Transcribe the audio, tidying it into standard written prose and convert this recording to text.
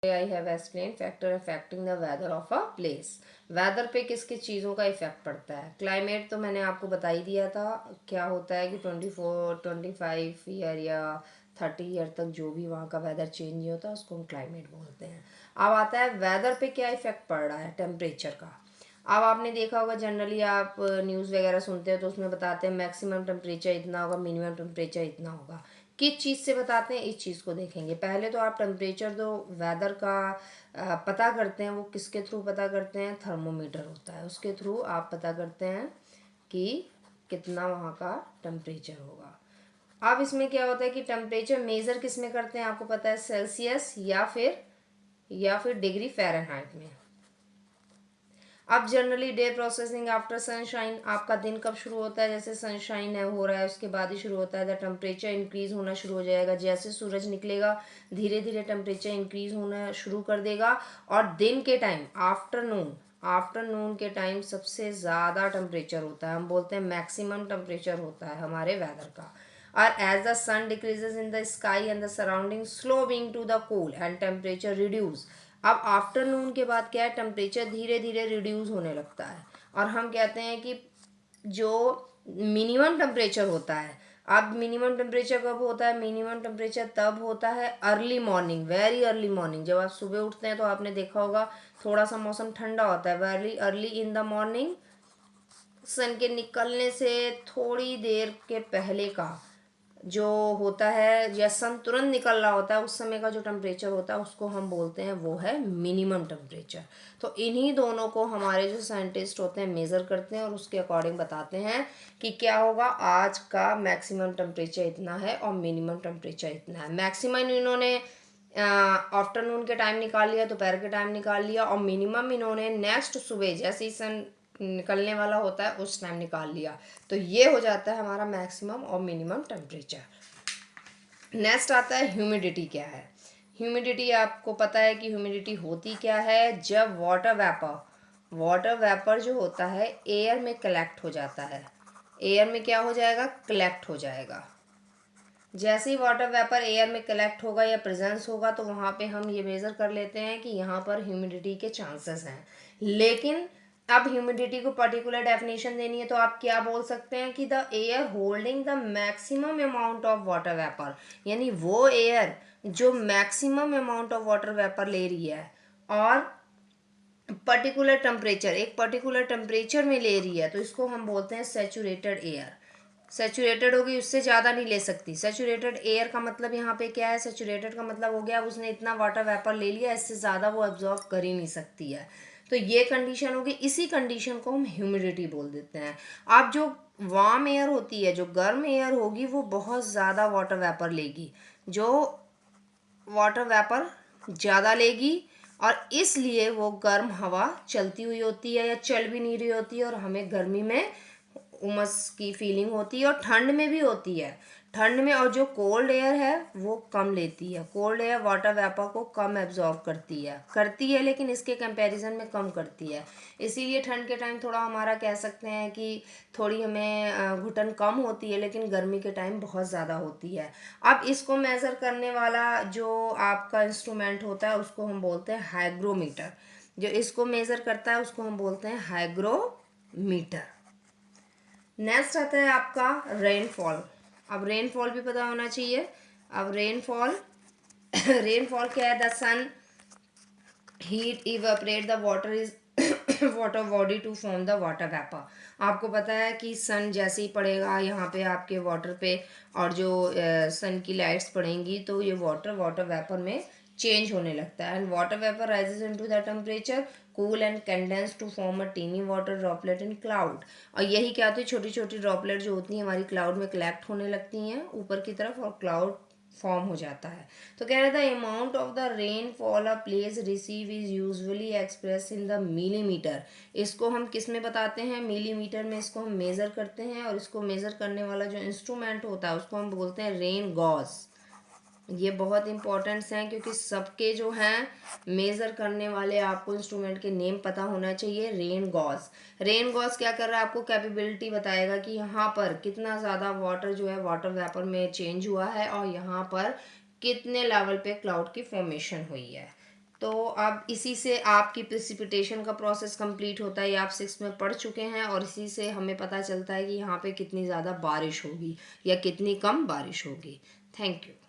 I have explain factor affecting the weather of a place. Weather पे किस किस चीज़ों का इफेक्ट पड़ता है। क्लाइमेट तो मैंने आपको बता ही दिया था, क्या होता है कि 24-25 ईयर या 30 ईयर तक जो भी वहाँ का वेदर चेंज नहीं होता उसको हम क्लाइमेट बोलते हैं। अब आता है वेदर पे क्या इफेक्ट पड़ रहा है टेम्परेचर का। अब आपने देखा होगा जनरली आप न्यूज़ वगैरह सुनते हैं तो उसमें बताते हैं मैक्सिमम टेम्परेचर इतना होगा, मिनिमम टेम्परेचर इतना होगा। किस चीज़ से बताते हैं, इस चीज़ को देखेंगे। पहले तो आप टेम्परेचर जो वेदर का पता करते हैं वो किसके थ्रू पता करते हैं, थर्मोमीटर होता है, उसके थ्रू आप पता करते हैं कि कितना वहाँ का टेम्परेचर होगा। अब इसमें क्या होता है कि टेम्परेचर मेज़र किस में करते हैं, आपको पता है, सेल्सियस या फिर डिग्री फ़ारेनहाइट में। अब generally day processing after sunshine, आपका दिन कब शुरू होता है, जैसे सनशाइन है हो रहा है उसके बाद ही शुरू होता है। द टेम्परेचर इंक्रीज होना शुरू हो जाएगा, जैसे सूरज निकलेगा धीरे धीरे टेम्परेचर इंक्रीज होना शुरू कर देगा। और दिन के टाइम आफ्टरनून के टाइम सबसे ज़्यादा टेम्परेचर होता है, हम बोलते हैं मैक्सिमम टेम्परेचर होता है हमारे वेदर का। और as the sun decreases in the sky and the surrounding slow being to the cool and temperature reduce. अब आफ्टरनून के बाद क्या है, टेम्परेचर धीरे धीरे रिड्यूस होने लगता है और हम कहते हैं कि जो मिनिमम टेम्परेचर होता है, अब मिनिमम टेम्परेचर कब होता है, मिनिमम टेम्परेचर तब होता है early morning, very early morning. जब आप सुबह उठते हैं तो आपने देखा होगा थोड़ा सा मौसम ठंडा होता है, very early in the morning, sun के निकलने से थोड़ी देर के पहले का जो होता है, या सन तुरंत निकल रहा होता है उस समय का जो टेम्परेचर होता है उसको हम बोलते हैं वो है मिनिमम टेम्परेचर। तो इन्हीं दोनों को हमारे जो साइंटिस्ट होते हैं मेज़र करते हैं और उसके अकॉर्डिंग बताते हैं कि क्या होगा, आज का मैक्सिमम टेम्परेचर इतना है और मिनिमम टेम्परेचर इतना है। मैक्सिमम इन्होंने आफ्टरनून के टाइम निकाल लिया, दोपहर के टाइम निकाल लिया, और मिनिमम इन्होंने नेक्स्ट सुबह जैसे ही सन निकलने वाला होता है उस टाइम निकाल लिया। तो ये हो जाता है हमारा मैक्सिमम और मिनिमम टेम्परेचर। नेक्स्ट आता है ह्यूमिडिटी क्या है। ह्यूमिडिटी आपको पता है कि ह्यूमिडिटी होती क्या है, जब वाटर वेपर जो होता है एयर में कलेक्ट हो जाता है, एयर में क्या हो जाएगा, कलेक्ट हो जाएगा। जैसे ही वाटर वेपर एयर में कलेक्ट होगा या प्रेजेंस होगा तो वहाँ पे हम ये मेज़र कर लेते हैं कि यहाँ पर ह्यूमिडिटी के चांसेस हैं। लेकिन अब ह्यूमिडिटी को पर्टिकुलर डेफिनेशन देनी है तो आप क्या बोल सकते हैं कि the air holding the maximum amount of water vapour, यानी वो एयर जो maximum amount of water vapour ले रही है और पर्टिकुलर टेम्परेचर, एक पर्टिकुलर टेम्परेचर में ले रही है, तो इसको हम बोलते हैं सेचूरेटेड एयर। सेचूरेटेड होगी, उससे ज़्यादा नहीं ले सकती। सेचूरेटेड एयर का मतलब यहाँ पे क्या है, सेचूरेटेड का मतलब हो गया उसने इतना वाटर वेपर ले लिया, इससे ज़्यादा वो एब्जॉर्ब कर ही नहीं सकती है। तो ये कंडीशन होगी, इसी कंडीशन को हम ह्यूमिडिटी बोल देते हैं। अब जो वार्म एयर होती है, जो गर्म एयर होगी, वो बहुत ज़्यादा वाटर वेपर लेगी, जो वाटर वेपर ज़्यादा लेगी और इसलिए वो गर्म हवा चलती हुई होती है या चल भी नहीं रही होती है और हमें गर्मी में उमस की फीलिंग होती है और ठंड में भी होती है। ठंड में और जो कोल्ड एयर है वो कम लेती है, कोल्ड एयर वाटर वेपर को कम एब्जॉर्ब करती है लेकिन इसके कंपैरिजन में कम करती है। इसीलिए ठंड के टाइम थोड़ा हमारा कह सकते हैं कि थोड़ी हमें घुटन कम होती है, लेकिन गर्मी के टाइम बहुत ज़्यादा होती है। अब इसको मेज़र करने वाला जो आपका इंस्ट्रूमेंट होता है उसको हम बोलते हैं हाइग्रोमीटर। जो इसको मेज़र करता है उसको हम बोलते हैं हाइग्रोमीटर। नेक्स्ट आता है आपका रेनफॉल। अब रेनफॉल भी पता होना चाहिए। अब रेनफॉल रेनफॉल क्या है, the sun heat evaporate the water is water body to form the water vapour. आपको पता है कि सन जैसे ही पड़ेगा यहाँ पे आपके वाटर पे और जो सन की लाइट्स पड़ेंगी तो ये वाटर वेपर में चेंज होने लगता है। And water vapour rises into the temperature cool and condense to form a tiny water droplet in cloud. और यही क्या होती है, छोटी छोटी ड्रॉपलेट जो होती हैं हमारी क्लाउड में कलेक्ट होने लगती हैं ऊपर की तरफ और क्लाउड फॉर्म हो जाता है। तो कह रहे थे amount of the rain fall a place receive is usually express in the millimetre. इसको हम किस में बताते हैं, मिलीमीटर में इसको हम मेज़र करते हैं और इसको मेज़र करने वाला जो इंस्ट्रूमेंट होता है उसको हम बोलते हैं रेन गॉज। ये बहुत इंपॉर्टेंट्स हैं क्योंकि सबके जो हैं मेज़र करने वाले आपको इंस्ट्रूमेंट के नेम पता होना चाहिए। रेन गॉज, रेन गॉज क्या कर रहा है, आपको कैपेबिलिटी बताएगा कि यहाँ पर कितना ज़्यादा वाटर जो है वाटर वेपर में चेंज हुआ है और यहाँ पर कितने लेवल पे क्लाउड की फॉर्मेशन हुई है। तो अब इसी से आपकी प्रिसिपिटेशन का प्रोसेस कंप्लीट होता है, ये आप 6 में पढ़ चुके हैं, और इसी से हमें पता चलता है कि यहाँ पे कितनी ज़्यादा बारिश होगी या कितनी कम बारिश होगी। Thank you.